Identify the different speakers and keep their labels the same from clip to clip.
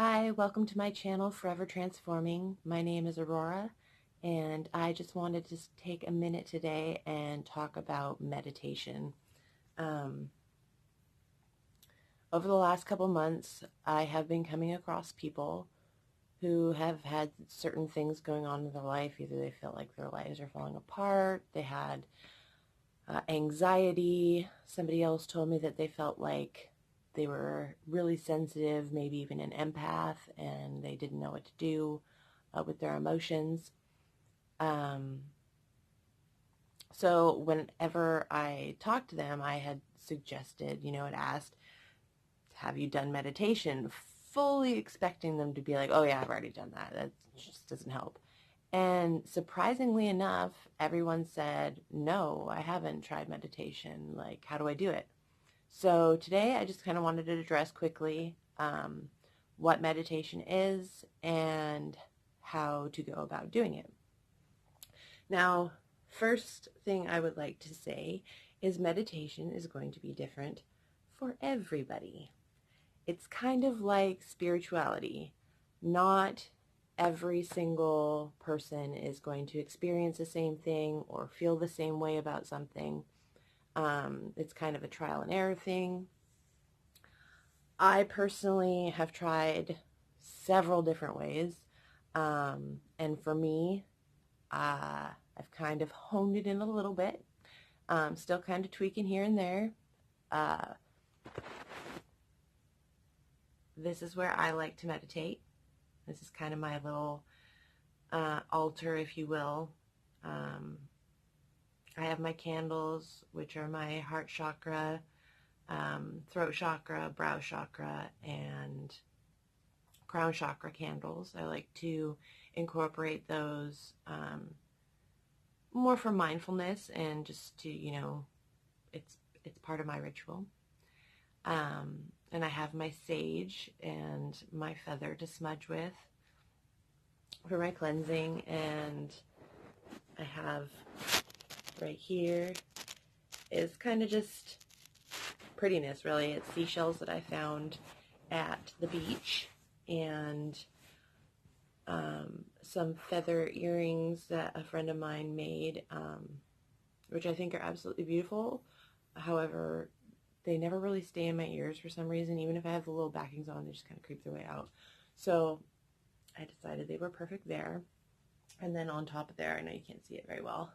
Speaker 1: Hi, welcome to my channel, Forever Transforming. My name is Aurora, and I just wanted to take a minute today and talk about meditation. Um, Over the last couple months, I have been coming across people who have had certain things going on in their life. Either they felt like their lives are falling apart, they had anxiety. Somebody else told me that they felt like they were really sensitive, maybe even an empath, and they didn't know what to do with their emotions. Um, so whenever I talked to them, I had suggested, had asked, have you done meditation? Fully expecting them to be like, oh yeah, I've already done that. That just doesn't help. And surprisingly enough, everyone said, no, I haven't tried meditation. Like, how do I do it? So today I just kind of wanted to address quickly what meditation is and how to go about doing it. Now, first thing I would like to say is meditation is going to be different for everybody. It's kind of like spirituality. Not every single person is going to experience the same thing or feel the same way about something. It's kind of a trial and error thing. I personally have tried several different ways. And for me, I've kind of honed it in a little bit. Still kind of tweaking here and there. This is where I like to meditate. This is kind of my little altar, if you will. I have my candles, which are my heart chakra, throat chakra, brow chakra, and crown chakra candles. I like to incorporate those more for mindfulness and just to, it's part of my ritual. And I have my sage and my feather to smudge with for my cleansing, and I have right here is kind of just prettiness, really. It's seashells that I found at the beach, and some feather earrings that a friend of mine made, which I think are absolutely beautiful. However, they never really stay in my ears for some reason. Even if I have the little backings on, they just kind of creep their way out. So I decided they were perfect there. And then on top of there, I know you can't see it very well,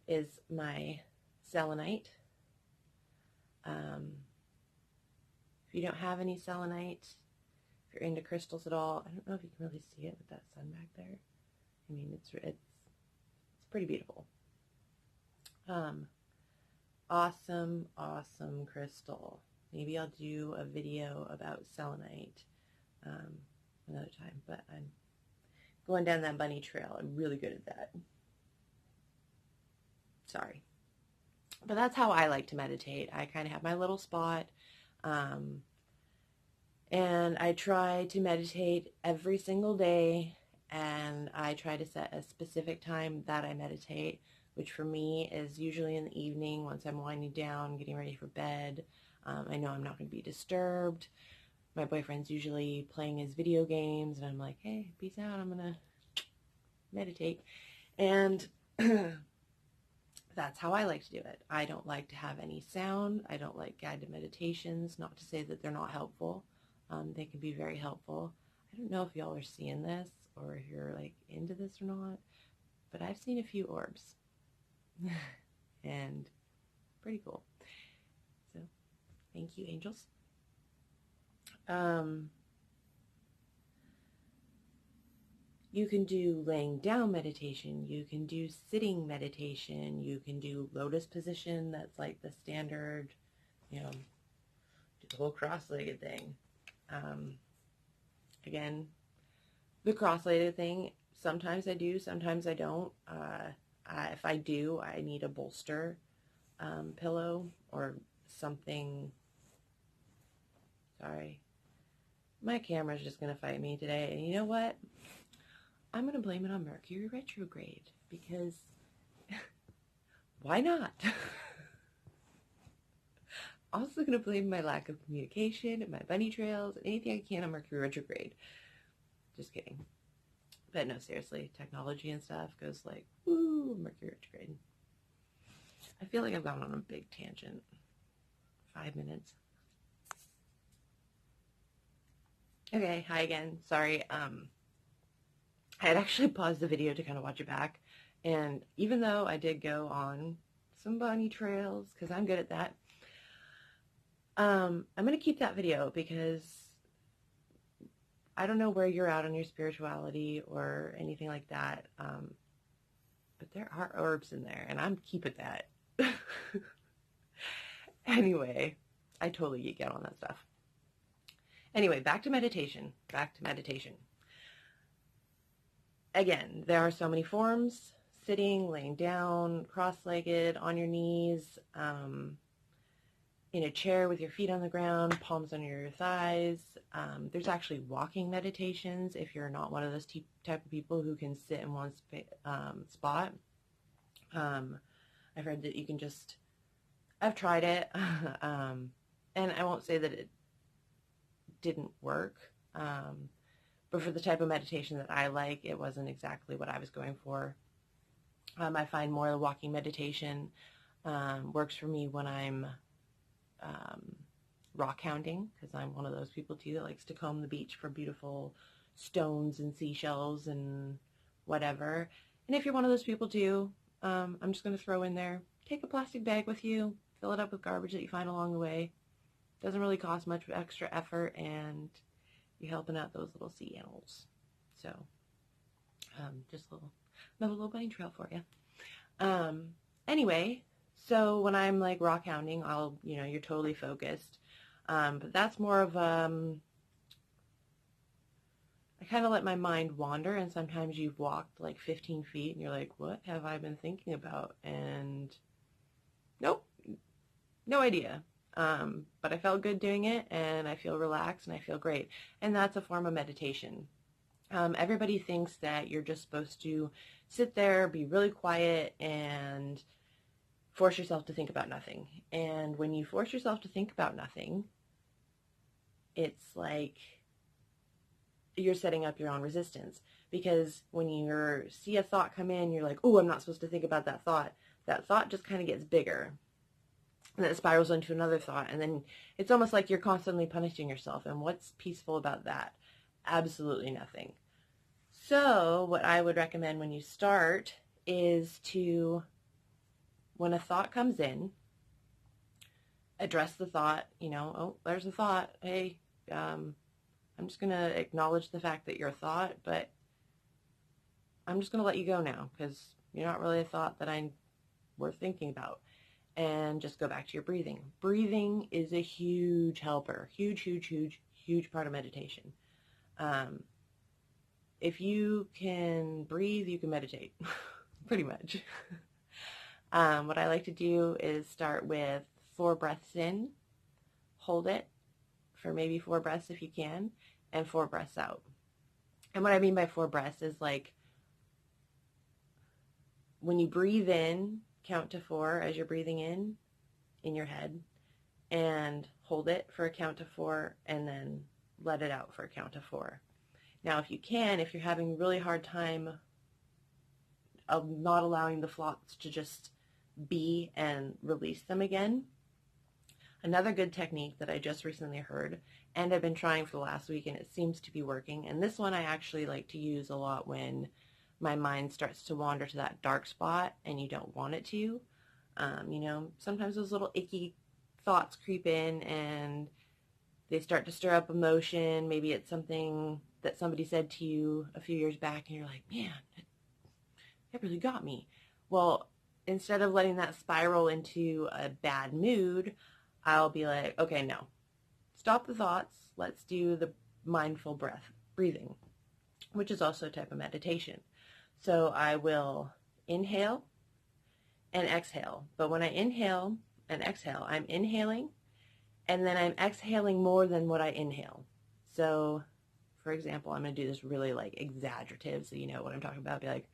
Speaker 1: is my selenite. If you don't have any selenite, if you're into crystals at all, I don't know if you can really see it with that sun back there. I mean, it's pretty beautiful. Awesome crystal. Maybe I'll do a video about selenite another time, but I'm going down that bunny trail. I'm really good at that. Sorry. But that's how I like to meditate. I kind of have my little spot, and I try to meditate every single day, and I try to set a specific time that I meditate, which for me is usually in the evening once I'm winding down, getting ready for bed. I know I'm not going to be disturbed. My boyfriend's usually playing his video games, and I'm like, hey, peace out, I'm going to meditate. And that's how I like to do it. I don't like to have any sound. I don't like guided meditations. Not to say that they're not helpful. They can be very helpful. I don't know if y'all are seeing this or if you're like into this or not, but I've seen a few orbs. And pretty cool. So thank you, angels. You can do laying down meditation, you can do sitting meditation, you can do lotus position, that's like the standard, do the whole cross-legged thing. Again, the cross-legged thing, sometimes I do, sometimes I don't. If I do, I need a bolster pillow or something. Sorry. My camera's just going to fight me today. And you know what? I'm going to blame it on Mercury retrograde because why not? also going to blame my lack of communication and my bunny trails and anything I can on Mercury retrograde. Just kidding. But no, seriously, technology and stuff goes like, woo, Mercury retrograde. I feel like I've gone on a big tangent. 5 minutes. Okay, hi again. Sorry. I had actually paused the video to kind of watch it back. And even though I did go on some bunny trails, because I'm good at that, I'm going to keep that video because I don't know where you're at on your spirituality or anything like that. But there are orbs in there, and I'm keeping that. Anyway, I totally geek out on that stuff. Anyway, back to meditation. Again, there are so many forms: sitting, laying down, cross-legged, on your knees, in a chair with your feet on the ground, palms on your thighs. There's actually walking meditations if you're not one of those type of people who can sit in one spot. I've heard that you can just, I've tried it, and I won't say that it didn't work, but for the type of meditation that I like, it wasn't exactly what I was going for. I find more walking meditation works for me when I'm rock hounding, because I'm one of those people too that likes to comb the beach for beautiful stones and seashells and whatever. And if you're one of those people too, I'm just going to throw in there, take a plastic bag with you, fill it up with garbage that you find along the way. Doesn't really cost much extra effort, and you're helping out those little sea animals. So just another little bunny trail for you. Anyway, so when I'm like rock hounding, I'll, you're totally focused. But that's more of, I kind of let my mind wander, and sometimes you've walked like 15 feet and you're like, what have I been thinking about? And nope, no idea. But I felt good doing it, and I feel relaxed, and I feel great. And that's a form of meditation. Everybody thinks that you're just supposed to sit there, be really quiet, and force yourself to think about nothing. And when you force yourself to think about nothing, it's like you're setting up your own resistance. Because when you see a thought come in, you're like, oh, I'm not supposed to think about that thought. That thought just kind of gets bigger. And then it spirals into another thought. And then it's almost like you're constantly punishing yourself. And what's peaceful about that? Absolutely nothing. So what I would recommend when you start is to, when a thought comes in, address the thought, oh, there's a thought. Hey, I'm just going to acknowledge the fact that you're a thought, but I'm just going to let you go now because you're not really a thought that I'm worth thinking about. And just go back to your breathing. Breathing is a huge helper. Huge part of meditation. If you can breathe, you can meditate. Pretty much. What I like to do is start with 4 breaths in, hold it for maybe 4 breaths if you can, and 4 breaths out. And what I mean by 4 breaths is like when you breathe in, count to 4 as you're breathing in your head, and hold it for a count to 4, and then let it out for a count to 4. Now, if you can, if you're having a really hard time of not allowing the thoughts to just be and release them again, another good technique that I just recently heard, and I've been trying for the last week, and it seems to be working, and this one I actually like to use a lot when my mind starts to wander to that dark spot and you don't want it to. Sometimes those little icky thoughts creep in and they start to stir up emotion. Maybe it's something that somebody said to you a few years back and you're like, man, that really got me. Well, instead of letting that spiral into a bad mood, I'll be like, okay, no, stop the thoughts. Let's do the mindful breathing, which is also a type of meditation. So I will inhale and exhale. But when I inhale and exhale, I'm inhaling and then I'm exhaling more than what I inhale. So, for example, I'm going to do this really like exaggerative, so you know what I'm talking about. Be like,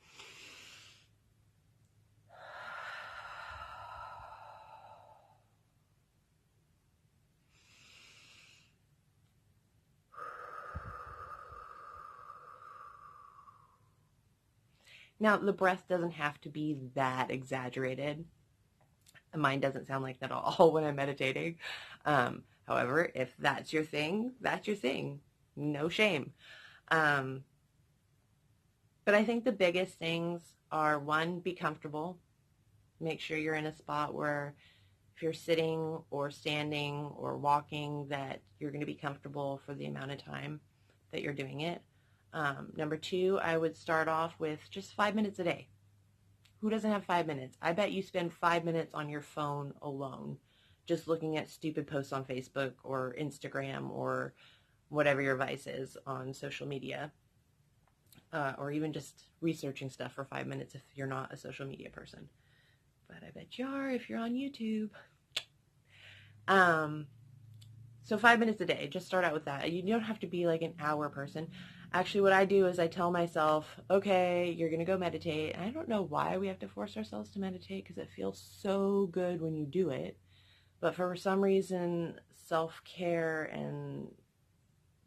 Speaker 1: Now, the breath doesn't have to be that exaggerated. Mine doesn't sound like that at all when I'm meditating. However, if that's your thing, that's your thing. No shame. But I think the biggest things are, one, be comfortable. Make sure you're in a spot where if you're sitting or standing or walking, that you're going to be comfortable for the amount of time that you're doing it. Number two, I would start off with just 5 minutes a day. Who doesn't have 5 minutes? I bet you spend 5 minutes on your phone alone, just looking at stupid posts on Facebook or Instagram or whatever your vice is on social media, or even just researching stuff for 5 minutes if you're not a social media person. But I bet you are if you're on YouTube. So 5 minutes a day, just start out with that. You don't have to be like an hour person. Actually, what I do is I tell myself, okay, you're going to go meditate. And I don't know why we have to force ourselves to meditate, because it feels so good when you do it. But for some reason, self-care and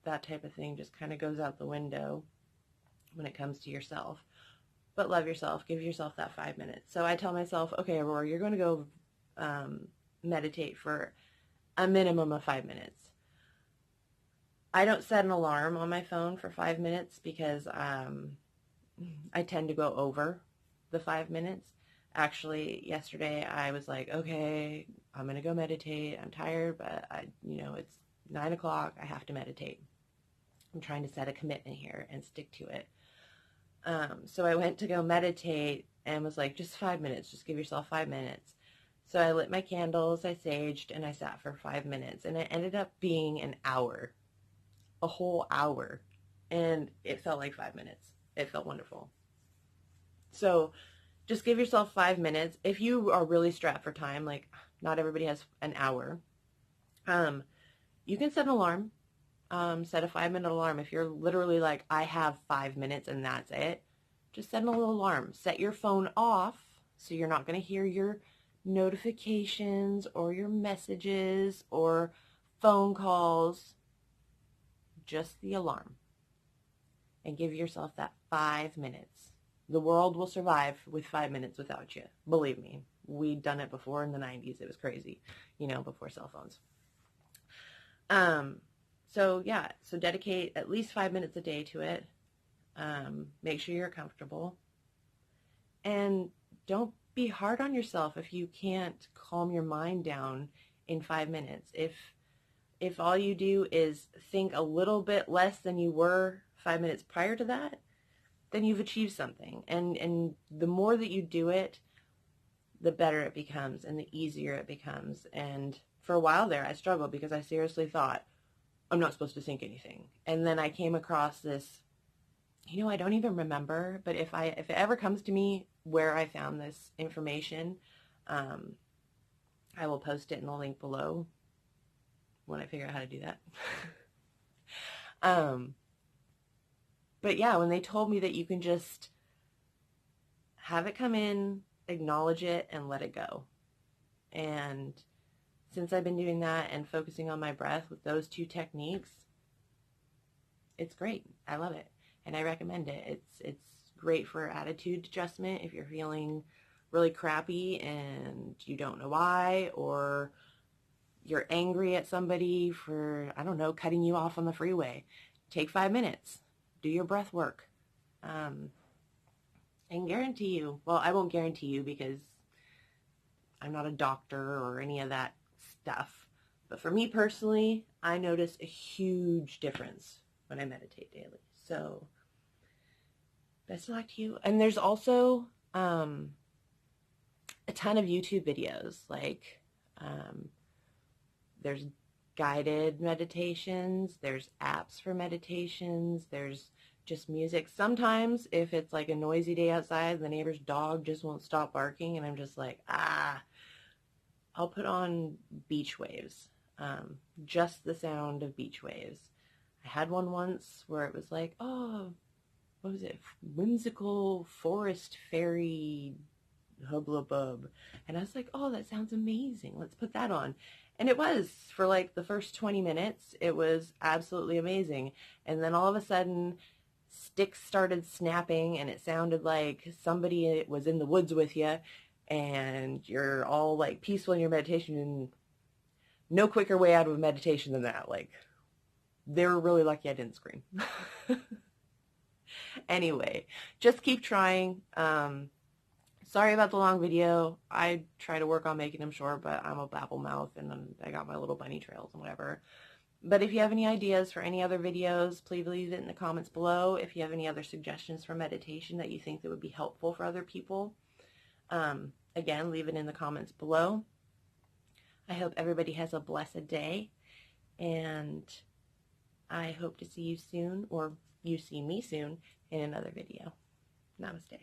Speaker 1: that type of thing just kind of goes out the window when it comes to yourself. But love yourself. Give yourself that 5 minutes. So I tell myself, okay, Aurora, you're going to go meditate for a minimum of 5 minutes. I don't set an alarm on my phone for 5 minutes because I tend to go over the 5 minutes. Actually, yesterday I was like, okay, I'm going to go meditate. I'm tired, but it's 9 o'clock. I have to meditate. I'm trying to set a commitment here and stick to it. So I went to go meditate and was like, just 5 minutes. Just give yourself 5 minutes. So I lit my candles, I saged, and I sat for 5 minutes. And it ended up being an hour. A whole hour. And it felt like 5 minutes. It felt wonderful. So just give yourself 5 minutes. If you are really strapped for time, like not everybody has an hour, you can set an alarm. Set a 5-minute alarm. If you're literally like, I have 5 minutes and that's it, just set a little alarm. Set your phone off so you're not going to hear your notifications or your messages or phone calls. Just the alarm. And give yourself that 5 minutes. The world will survive with 5 minutes without you. Believe me. We'd done it before in the 90s. It was crazy. Before cell phones. So dedicate at least 5 minutes a day to it. Make sure you're comfortable. And don't be hard on yourself if you can't calm your mind down in 5 minutes. If all you do is think a little bit less than you were 5 minutes prior to that, then you've achieved something. And the more that you do it, the better it becomes and the easier it becomes. And for a while there, I struggled because I seriously thought, I'm not supposed to think anything. And then I came across this, I don't even remember, but if it ever comes to me where I found this information, I will post it in the link below when I figure out how to do that. But yeah, when they told me that you can just have it come in, acknowledge it, and let it go. And since I've been doing that and focusing on my breath with those two techniques, it's great. I love it. And I recommend it. It's great for attitude adjustment if you're feeling really crappy and you don't know why, or you're angry at somebody for, cutting you off on the freeway. Take 5 minutes. Do your breath work. And guarantee you, well, I won't guarantee you because I'm not a doctor or any of that stuff. But for me personally, I notice a huge difference when I meditate daily. So best of luck to you. And there's also a ton of YouTube videos. Like there's guided meditations, there's apps for meditations, there's just music. Sometimes if it's like a noisy day outside, the neighbor's dog just won't stop barking and I'm just like, I'll put on beach waves. Just the sound of beach waves. I had one once where it was like, what was it? Whimsical forest fairy hubba bub. And I was like, that sounds amazing. Let's put that on. And it was, for like the first 20 minutes, it was absolutely amazing. And then all of a sudden, sticks started snapping and it sounded like somebody was in the woods with you, and you're all like peaceful in your meditation, and no quicker way out of a meditation than that. Like, they were really lucky I didn't scream. Anyway, just keep trying. Sorry about the long video. I try to work on making them short, but I'm a babble mouth, and then I got my little bunny trails and whatever. But if you have any ideas for any other videos, please leave it in the comments below. If you have any other suggestions for meditation that you think that would be helpful for other people, again, leave it in the comments below. I hope everybody has a blessed day, and I hope to see you soon, or you see me soon, in another video. Namaste.